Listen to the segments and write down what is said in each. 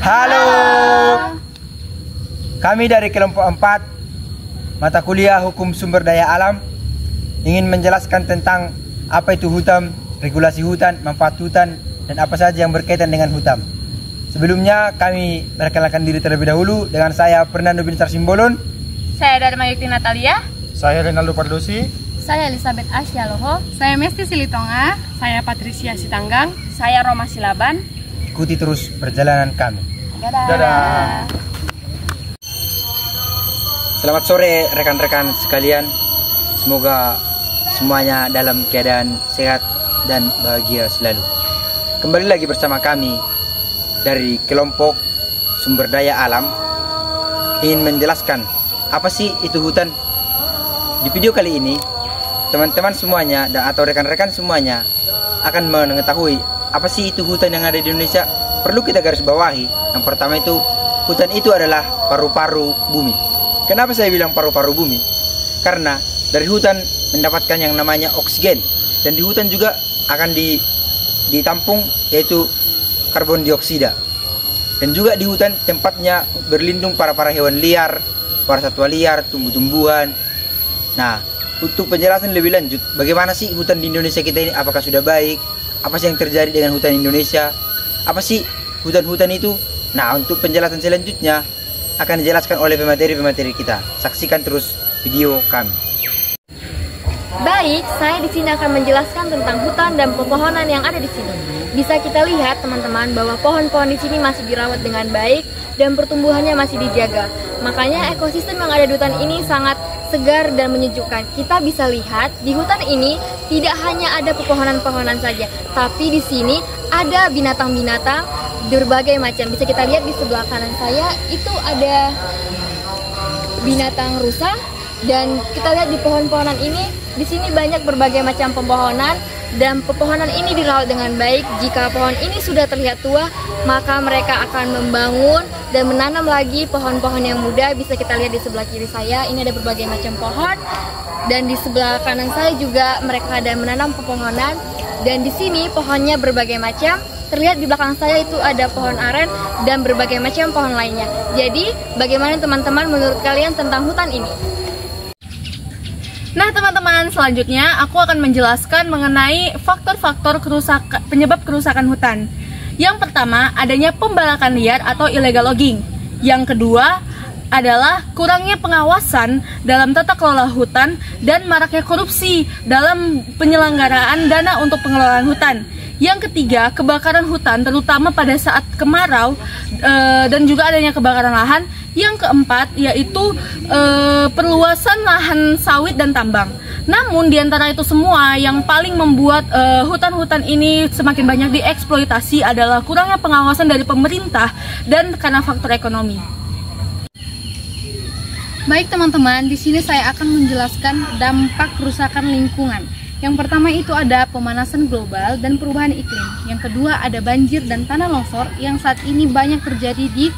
Halo. Kami dari kelompok 4 mata kuliah Hukum Sumber Daya Alam ingin menjelaskan tentang apa itu hutan, regulasi hutan, manfaat hutan, dan apa saja yang berkaitan dengan hutan. Sebelumnya kami perkenalkan diri terlebih dahulu dengan saya Fernando Binsar Simbolon. Saya Dharma Yukti Natalia. Saya Renaldo Pardosi. Saya Elizabeth Asyaloho. Saya Mesti Silitonga. Saya Patricia Sitanggang. Saya Roma Silaban. Ikuti terus perjalanan kami. Dadah. Selamat sore rekan-rekan sekalian. Semoga semuanya dalam keadaan sehat dan bahagia selalu. Kembali lagi bersama kami dari kelompok Sumber Daya Alam ingin menjelaskan apa sih itu hutan. Di video kali ini teman-teman semuanya dan atau rekan-rekan semuanya akan mengetahui apa sih itu hutan yang ada di Indonesia. Perlu kita garis bawahi, yang pertama itu hutan itu adalah paru-paru bumi. Kenapa saya bilang paru-paru bumi? Karena dari hutan mendapatkan yang namanya oksigen, dan di hutan juga akan ditampung yaitu karbon dioksida. Dan juga di hutan tempatnya berlindung para hewan liar, para satwa liar, tumbuh-tumbuhan. Nah, untuk penjelasan lebih lanjut, bagaimana sih hutan di Indonesia kita ini? Apakah sudah baik? Apa sih yang terjadi dengan hutan Indonesia? Apa sih hutan-hutan itu? Nah, untuk penjelasan selanjutnya akan dijelaskan oleh pemateri-pemateri kita. Saksikan terus video kami. Baik, saya di sini akan menjelaskan tentang hutan dan pepohonan yang ada di sini. Bisa kita lihat teman-teman bahwa pohon-pohon di sini masih dirawat dengan baik dan pertumbuhannya masih dijaga. Makanya ekosistem yang ada di hutan ini sangat segar dan menyejukkan. Kita bisa lihat di hutan ini tidak hanya ada pepohonan-pepohonan saja, tapi di sini ada binatang-binatang berbagai macam. Bisa kita lihat di sebelah kanan saya itu ada binatang rusa, dan kita lihat di pohon-pohonan ini di sini banyak berbagai macam pepohonan, dan pepohonan ini dirawat dengan baik. Jika pohon ini sudah terlihat tua, maka mereka akan membangun dan menanam lagi pohon-pohon yang muda. Bisa kita lihat di sebelah kiri saya, ini ada berbagai macam pohon, dan di sebelah kanan saya juga mereka ada menanam pepohonan, dan di sini pohonnya berbagai macam. Terlihat di belakang saya itu ada pohon aren dan berbagai macam pohon lainnya. Jadi, bagaimana teman-teman menurut kalian tentang hutan ini? Nah teman-teman, selanjutnya aku akan menjelaskan mengenai faktor-faktor penyebab kerusakan hutan. Yang pertama, adanya pembalakan liar atau illegal logging. Yang kedua adalah kurangnya pengawasan dalam tata kelola hutan dan maraknya korupsi dalam penyelenggaraan dana untuk pengelolaan hutan. Yang ketiga, kebakaran hutan terutama pada saat kemarau dan juga adanya kebakaran lahan. Yang keempat yaitu perluasan lahan sawit dan tambang. Namun di antara itu semua yang paling membuat hutan-hutan ini semakin banyak dieksploitasi adalah kurangnya pengawasan dari pemerintah dan karena faktor ekonomi. Baik teman-teman, di sini saya akan menjelaskan dampak kerusakan lingkungan. Yang pertama itu ada pemanasan global dan perubahan iklim. Yang kedua ada banjir dan tanah longsor yang saat ini banyak terjadi di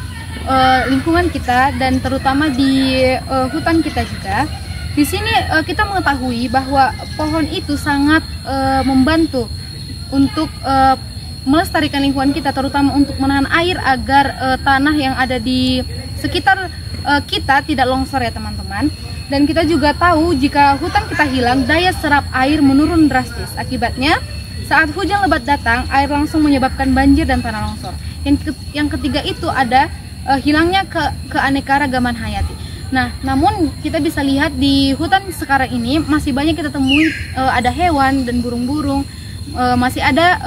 lingkungan kita dan terutama di hutan kita juga. Di sini kita mengetahui bahwa pohon itu sangat membantu untuk melestarikan lingkungan kita, terutama untuk menahan air agar tanah yang ada di sekitar kita tidak longsor ya teman-teman. Dan kita juga tahu jika hutan kita hilang, daya serap air menurun drastis. Akibatnya saat hujan lebat datang, air langsung menyebabkan banjir dan tanah longsor. Yang ketiga itu ada hilangnya keanekaragaman hayati. Nah, namun kita bisa lihat di hutan sekarang ini masih banyak kita temui ada hewan dan burung-burung, masih ada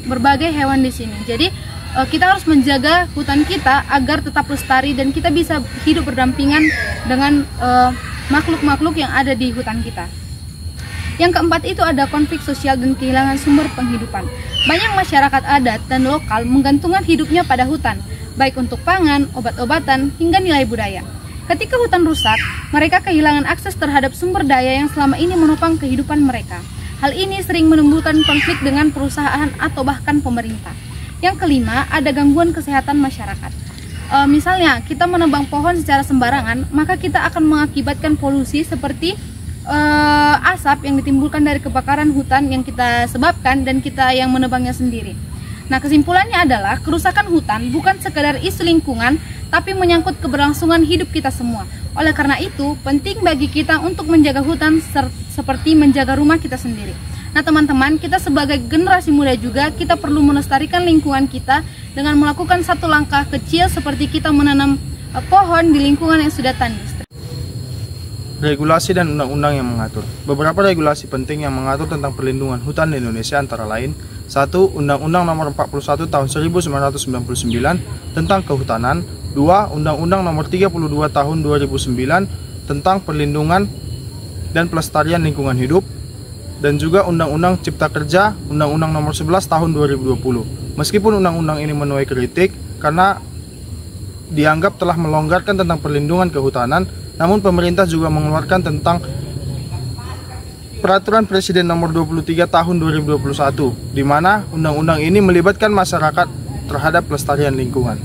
berbagai hewan di sini. Jadi kita harus menjaga hutan kita agar tetap lestari dan kita bisa hidup berdampingan dengan makhluk-makhluk yang ada di hutan kita. Yang keempat itu ada konflik sosial dan kehilangan sumber penghidupan. Banyak masyarakat adat dan lokal menggantungkan hidupnya pada hutan, baik untuk pangan, obat-obatan, hingga nilai budaya. Ketika hutan rusak, mereka kehilangan akses terhadap sumber daya yang selama ini menopang kehidupan mereka. Hal ini sering menimbulkan konflik dengan perusahaan atau bahkan pemerintah. Yang kelima, ada gangguan kesehatan masyarakat. Misalnya, kita menebang pohon secara sembarangan, maka kita akan mengakibatkan polusi seperti asap yang ditimbulkan dari kebakaran hutan yang kita sebabkan dan kita yang menebangnya sendiri. Nah, kesimpulannya adalah kerusakan hutan bukan sekadar isu lingkungan, tapi menyangkut keberlangsungan hidup kita semua. Oleh karena itu, penting bagi kita untuk menjaga hutan seperti menjaga rumah kita sendiri. Nah, teman-teman, kita sebagai generasi muda juga, kita perlu melestarikan lingkungan kita dengan melakukan satu langkah kecil seperti kita menanam pohon di lingkungan yang sudah tandus. Regulasi dan undang-undang yang mengatur. Beberapa regulasi penting yang mengatur tentang perlindungan hutan di Indonesia antara lain: 1. Undang-Undang Nomor 41 Tahun 1999 tentang Kehutanan. 2. Undang-Undang Nomor 32 Tahun 2009 tentang Perlindungan dan Pelestarian Lingkungan Hidup. Dan juga Undang-Undang Cipta Kerja, Undang-Undang Nomor 11 Tahun 2020. Meskipun undang-undang ini menuai kritik karena dianggap telah melonggarkan tentang perlindungan kehutanan, namun pemerintah juga mengeluarkan tentang Peraturan Presiden Nomor 23 Tahun 2021, di mana undang-undang ini melibatkan masyarakat terhadap pelestarian lingkungan.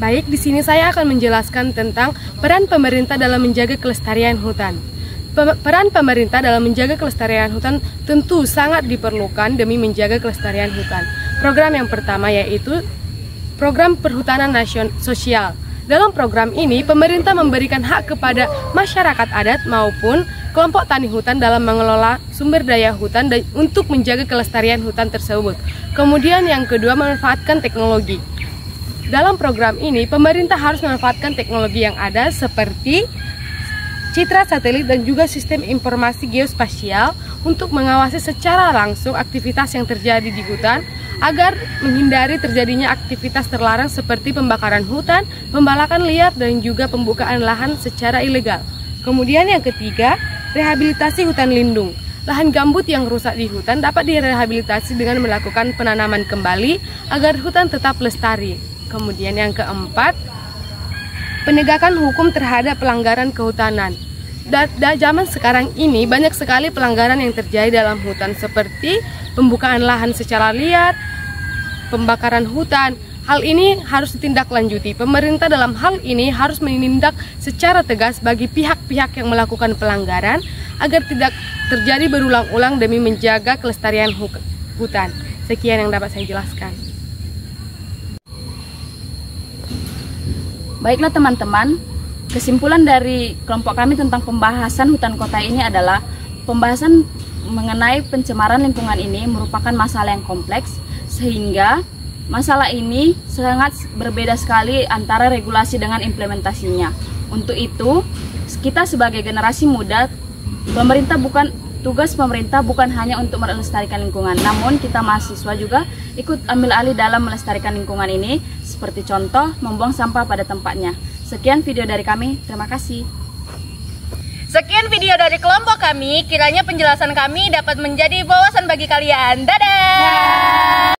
Baik, di sini saya akan menjelaskan tentang peran pemerintah dalam menjaga kelestarian hutan. Peran pemerintah dalam menjaga kelestarian hutan tentu sangat diperlukan demi menjaga kelestarian hutan. Program yang pertama yaitu Program Perhutanan Sosial. Dalam program ini, pemerintah memberikan hak kepada masyarakat adat maupun kelompok tani hutan dalam mengelola sumber daya hutan dan untuk menjaga kelestarian hutan tersebut. Kemudian yang kedua, memanfaatkan teknologi. Dalam program ini, pemerintah harus memanfaatkan teknologi yang ada seperti citra satelit dan juga sistem informasi geospasial untuk mengawasi secara langsung aktivitas yang terjadi di hutan agar menghindari terjadinya aktivitas terlarang seperti pembakaran hutan, pembalakan liar, dan juga pembukaan lahan secara ilegal. Kemudian yang ketiga, rehabilitasi hutan lindung. Lahan gambut yang rusak di hutan dapat direhabilitasi dengan melakukan penanaman kembali agar hutan tetap lestari. Kemudian yang keempat, penegakan hukum terhadap pelanggaran kehutanan. Zaman sekarang ini banyak sekali pelanggaran yang terjadi dalam hutan seperti pembukaan lahan secara liar, pembakaran hutan. Hal ini harus ditindaklanjuti. Pemerintah dalam hal ini harus menindak secara tegas bagi pihak-pihak yang melakukan pelanggaran agar tidak terjadi berulang-ulang demi menjaga kelestarian hutan. Sekian yang dapat saya jelaskan. Baiklah teman-teman, kesimpulan dari kelompok kami tentang pembahasan hutan kota ini adalah pembahasan mengenai pencemaran lingkungan ini merupakan masalah yang kompleks, sehingga masalah ini sangat berbeda sekali antara regulasi dengan implementasinya. Untuk itu, kita sebagai generasi muda, tugas pemerintah bukan hanya untuk melestarikan lingkungan, namun kita mahasiswa juga ikut ambil alih dalam melestarikan lingkungan ini, seperti contoh membuang sampah pada tempatnya. Sekian video dari kami, terima kasih. Sekian video dari kelompok kami, kiranya penjelasan kami dapat menjadi wawasan bagi kalian. Dadah!